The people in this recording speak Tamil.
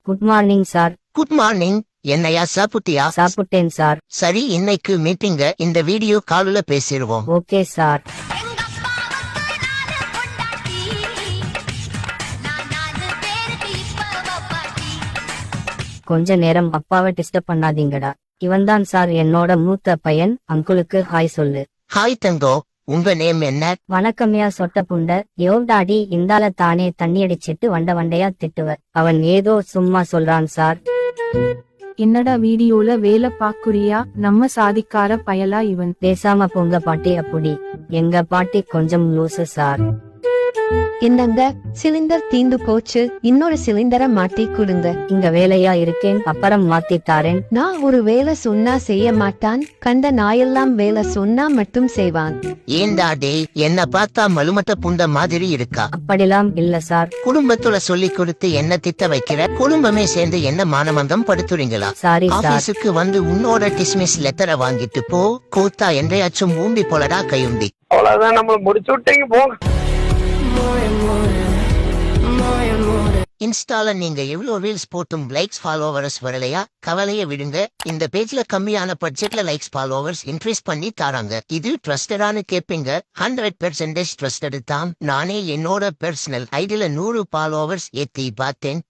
Good morning sir. Good morning. என்னையா சாப்பிட்டியா? சாப்பிட்டேன் சார். சரி, இன்னைக்கு மீட்டிங்க இந்த வீடியோ கால்ல பேசிடுவோம். Okay sir. கொஞ்ச நேரம் அப்பாவை டிஸ்டர்ப் பண்ணாதீங்கடா. இவன்தான் சார் என்னோட மூத்த பையன். அங்குளுக்கு ஹாய் சொல்லு. ஹாய் தங்கோ, உங்க நேம் என்ன? வணக்கம்யா சொட்ட புண்ட. டாடி இந்தால தானே தண்ணி அடிச்சிட்டு வண்டையா திட்டுவ. அவன் ஏதோ சும்மா சொல்றான் சார். என்னடா வீடியோல வேலை பாக்குறியா? நம்ம சாதிக்கார பயலா இவன். பேசாம போங்க பாட்டி. அப்படி எங்க பாட்டி கொஞ்சம் லூசு சார். என்னங்க, சிலிண்டர் தீந்து போச்சு, இன்னொரு சிலிண்டரை மாட்டி கொடுங்க. இங்க வேலையா இருக்கேன், அப்புறம் மாத்தி தாரேன். நான் ஒரு வேலை சொன்னா செய்ய மாட்டான், கண்ட நாயெல்லாம் வேலை சொன்னா மட்டும் செய்வான். ஏண்டா டே, என்ன பார்த்தா மலுமட்ட புண்ட மாதிரி இருக்கா? அப்படிலாம் இல்ல சார். குடும்பத்துல சொல்லி கொடுத்து என்ன திட்ட வைக்கிற? குடும்பமே சேர்ந்து என்ன மானமந்தம் படுத்துறீங்களா? Sorry sir. ஆபீஸுக்கு வந்து உன்னோட டிஸ்மிஸ் லெட்டரை வாங்கிட்டு போ. கூத்தா என்றையாச்சும் ஊம்பி போலடா கையுண்டி. அவ்வளவுதான், நம்மள முடிச்சு விட்டீங்க போங்க. இன்ஸ்டால நீங்க எவ்வளவு ரீல்ஸ் போட்டும் லைக்ஸ் ஃபாலோவர்ஸ் வரலையா? கவலைய விடுங்க. இந்த பேஜ்ல கம்மியான பட்ஜெட்ல லைக்ஸ் ஃபாலோவர்ஸ் இன்க்ரீஸ் பண்ணி தாராங்க. இது ட்ரஸ்டடானு கேப்பீங்க. 100% ட்ரஸ்டட் தான். நானே என்னோட பர்சனல் ஐடியில 100 ஃபாலோவர்ஸ் ஏத்தி பார்த்தேன்.